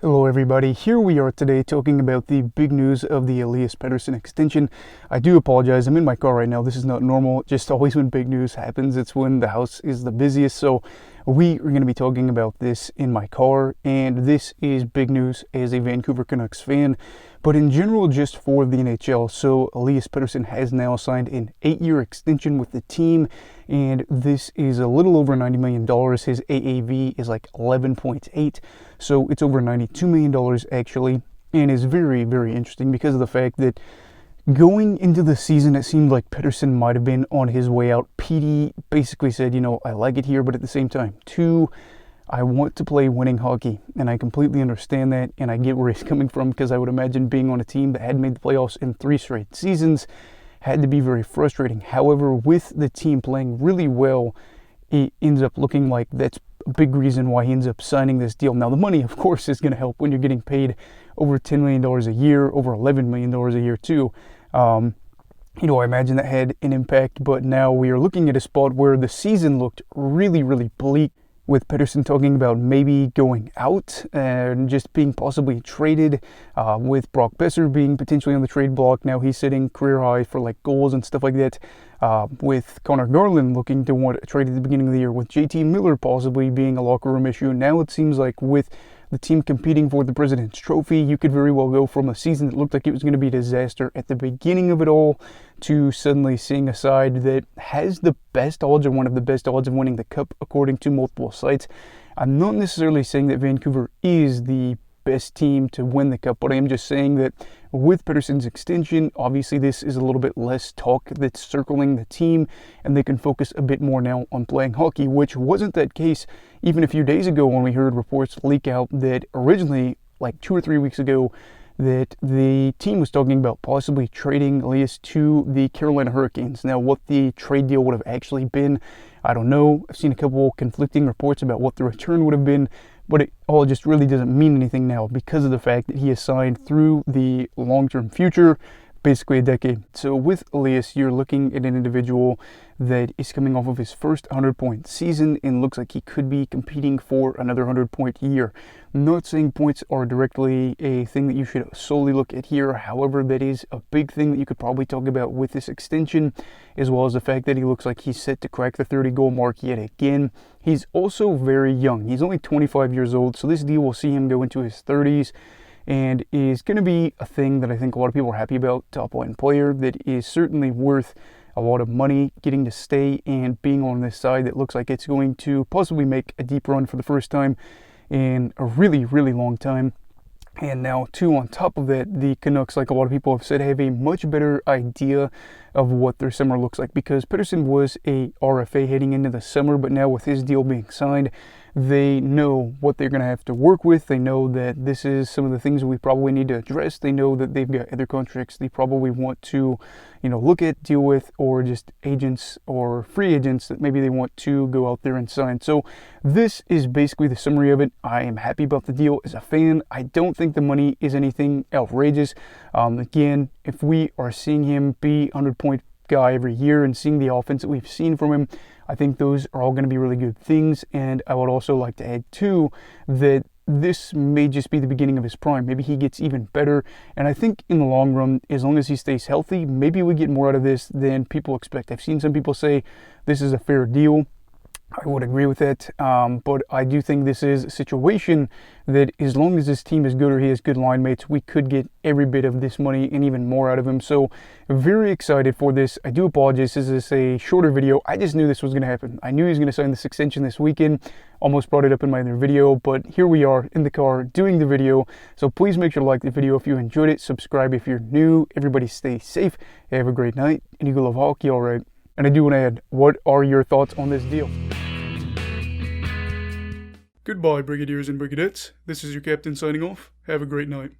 Hello everybody, here we are today talking about the big news of the Elias Pettersson extension. I do apologize, I'm in my car right now. This is not normal, just always when big news happens, it's when the house is the busiest. So we are going to be talking about this in my car, and this is big news as a Vancouver Canucks fan, but in general just for the NHL. So Elias Pettersson has now signed an 8-year extension with the team, and this is a little over $90 million. His AAV is like 11.8, so it's over $92 million actually, and is very, very interesting because of the fact that going into the season, it seemed like Pettersson might have been on his way out. PD basically said, I like it here, but at the same time, too, I want to play winning hockey, and I completely understand that, and I get where he's coming from, because I would imagine being on a team that had made the playoffs in 3 straight seasons had to be very frustrating. However, with the team playing really well, it ends up looking like that's a big reason why he ends up signing this deal. Now, the money, of course, is going to help when you're getting paid over $10 million a year, over $11 million a year, too. I imagine that had an impact, but now we are looking at a spot where the season looked really, really bleak, with Pettersson talking about maybe going out and just being possibly traded, with Brock Besser being potentially on the trade block. Now he's sitting career high for like goals and stuff like that, with Connor Garland looking to want a trade at the beginning of the year, with JT Miller possibly being a locker room issue. Now it seems like with the team competing for the President's Trophy, you could very well go from a season that looked like it was going to be a disaster at the beginning of it all to suddenly seeing a side that has the best odds, or one of the best odds, of winning the Cup according to multiple sites. I'm not necessarily saying that Vancouver is the best team to win the Cup, but I am just saying that with Pettersson's extension, obviously this is a little bit less talk that's circling the team, and they can focus a bit more now on playing hockey, which wasn't that case even a few days ago when we heard reports leak out that originally, like 2 or 3 weeks ago, that the team was talking about possibly trading Elias to the Carolina Hurricanes. Now, what the trade deal would have actually been, I don't know. I've seen a couple conflicting reports about what the return would have been, but it all just really doesn't mean anything now because of the fact that he is signed through the long-term future, basically a decade. So with Elias, you're looking at an individual that is coming off of his first 100-point season and looks like he could be competing for another 100-point year. I'm not saying points are directly a thing that you should solely look at here. However, that is a big thing that you could probably talk about with this extension, as well as the fact that he looks like he's set to crack the 30-goal mark yet again. He's also very young. He's only 25 years old, so this deal will see him go into his 30s, and is going to be a thing that I think a lot of people are happy about. Top-line player that is certainly worth a lot of money, getting to stay and being on this side that looks like it's going to possibly make a deep run for the first time in a really, really long time. And now, too, on top of that, the Canucks, like a lot of people have said, have a much better idea of what their summer looks like, because Pettersson was a RFA heading into the summer, but now with his deal being signed, they know what they're going to have to work with. They know that this is some of the things we probably need to address. They know that they've got other contracts they probably want to, look at, deal with, or just agents or free agents that maybe they want to go out there and sign. So this is basically the summary of it. I am happy about the deal as a fan. I don't think the money is anything outrageous. Again, if we are seeing him be 100-point guy every year and seeing the offense that we've seen from him, I think those are all going to be really good things. And I would also like to add too that this may just be the beginning of his prime. Maybe he gets even better, and I think in the long run, as long as he stays healthy, maybe we get more out of this than people expect. I've seen some people say this is a fair deal. I would agree with that, but I do think this is a situation that as long as this team is good, or he has good line mates, we could get every bit of this money and even more out of him. So very excited for this. I do apologize, this is a shorter video. I just knew this was going to happen. I knew he was going to sign this extension this weekend. Almost brought it up in my other video, but here we are in the car doing the video. So please make sure to like the video if you enjoyed it. Subscribe if you're new. Everybody stay safe. Have a great night, and you go love hockey, all right? And I do want to add, what are your thoughts on this deal? Goodbye, Brigadiers and Brigadettes. This is your captain signing off. Have a great night.